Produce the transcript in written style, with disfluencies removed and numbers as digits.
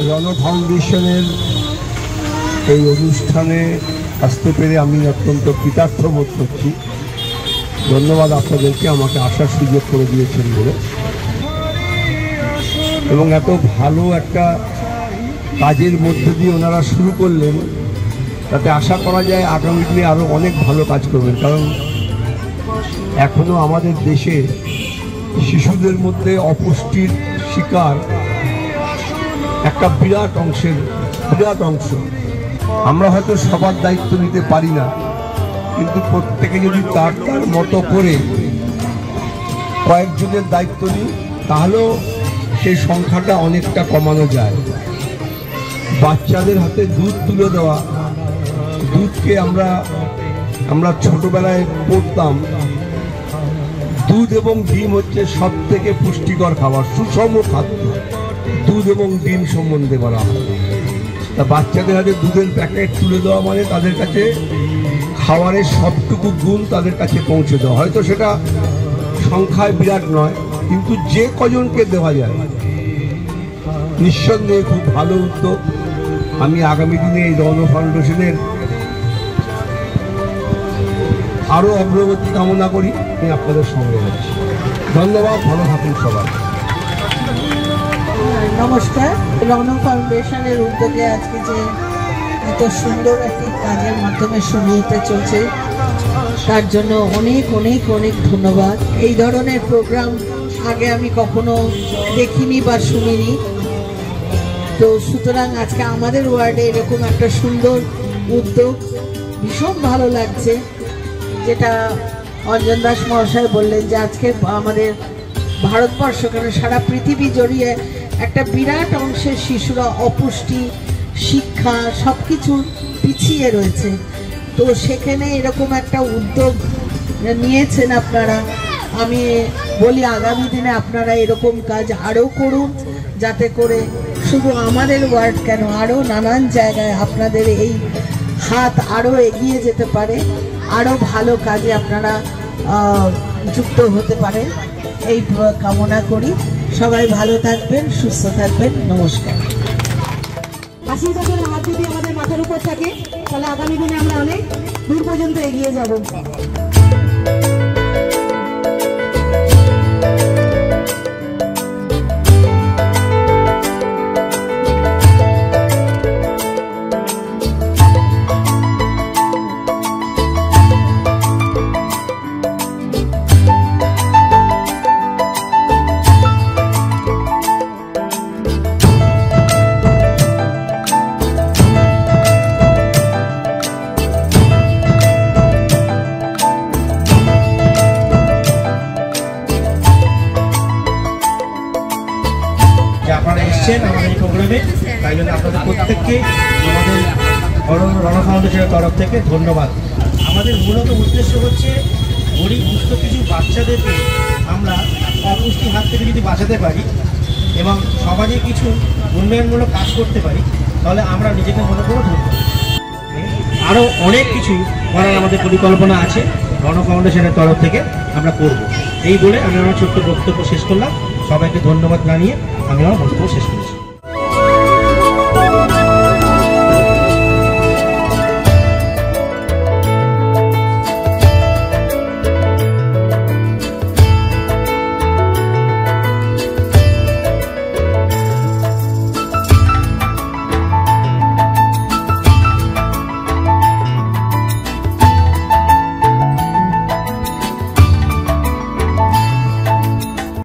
রণ ফাউন্ডেশনের এই অনুষ্ঠানে আসতে পেরে আমি অত্যন্ত কৃতার্থ বোধ করছি। ধন্যবাদ আপনাদেরকে আমাকে আসার সুযোগ করে দিয়েছেন বলে, এবং এত ভালো একটা কাজের মধ্যে দিয়ে ওনারা শুরু করলেন, তাতে আশা করা যায় আগামী দিনে আরও অনেক ভালো কাজ করবেন। কারণ এখনও আমাদের দেশে শিশুদের মধ্যে অপুষ্টির শিকার একটা বিরাট অংশ। আমরা হয়তো সবার দায়িত্ব নিতে পারি না, কিন্তু প্রত্যেকে যদি তার মতো করে কয়েকজনের দায়িত্ব নিই, তাহলেও সেই সংখ্যাটা অনেকটা কমানো যায়। বাচ্চাদের হাতে দুধ তুলে দেওয়া, দুধকে আমরা ছোটবেলায় পড়তাম, দুধ এবং ডিম হচ্ছে সব থেকে পুষ্টিকর খাবার, সুষম খাদ্য। দুধ এবং ডিম সম্বন্ধে বলা হয়। তা বাচ্চাদের হাতে দুধের প্যাকেট তুলে দেওয়া মানে তাদের কাছে খাবারের সবটুকু গুণ তাদের কাছে পৌঁছে দেওয়া। হয়তো সেটা সংখ্যায় বিরাট নয়, কিন্তু যে কজনকে দেওয়া যায় নিঃসন্দেহে খুব ভালো উদ্যোগ। আমি আগামী দিনে এই রণ ফাউন্ডেশনের আরও অগ্রগতি কামনা করি। আমি আপনাদের সঙ্গে আছি। ধন্যবাদ, ভালো থাকুন সবাই। নমস্কার। রণ ফাউন্ডেশনের উদ্যোগে আজকে যে এত সুন্দর একটি কাজের মাধ্যমে শুরু হতে চলছে, তার জন্য অনেক অনেক অনেক ধন্যবাদ। এই ধরনের প্রোগ্রাম আগে আমি কখনো দেখিনি বা শুনিনি, তো সুতরাং আজকে আমাদের ওয়ার্ডে এরকম একটা সুন্দর উদ্যোগ ভীষণ ভালো লাগছে। যেটা অঞ্জন দাস মহাশয় বললেন যে আজকে আমাদের ভারতবর্ষ কেন সারা পৃথিবী জড়িয়ে একটা বিরাট অংশের শিশুরা অপুষ্টি, শিক্ষা সব কিছু পিছিয়ে রয়েছে। তো সেখানে এরকম একটা উদ্যোগ নিয়েছেন আপনারা। আমি বলি আগামী দিনে আপনারা এরকম কাজ আরও করুন, যাতে করে শুধু আমাদের ওয়ার্ড কেন আরও নানান জায়গায় আপনাদের এই হাত আরও এগিয়ে যেতে পারে, আরও ভালো কাজে আপনারা যুক্ত হতে পারে, এই কামনা করি। সবাই ভালো থাকবেন, সুস্থ থাকবেন। নমস্কার। আশীর্বাদের হাত যদি আমাদের মাথার উপর থাকে, তাহলে আগামী দিনে আমরা অনেক দূর পর্যন্ত এগিয়ে যাব। আপনারা এসছেন আমাদের এই প্রোগ্রামে, তাই জন্য আপনাদের প্রত্যেককে আমাদের রণ ফাউন্ডেশনের তরফ থেকে ধন্যবাদ। আমাদের মূলত উদ্দেশ্য হচ্ছে গরিব দুস্থ কিছু বাচ্চাদেরকে আমরা অপুষ্টির হাত থেকে যদি বাঁচাতে পারি এবং সমাজে কিছু উন্নয়নমূলক কাজ করতে পারি, তাহলে আমরা নিজেকে মনে করে ধন্য। আরও অনেক কিছু করার আমাদের পরিকল্পনা আছে, রণ ফাউন্ডেশনের তরফ থেকে আমরা করব। এই বলে আমি আমার ছোট্ট বক্তব্য শেষ করলাম। সবাইকে ধন্যবাদ জানিয়ে আমি আমার বক্তব্য শেষ করেছি।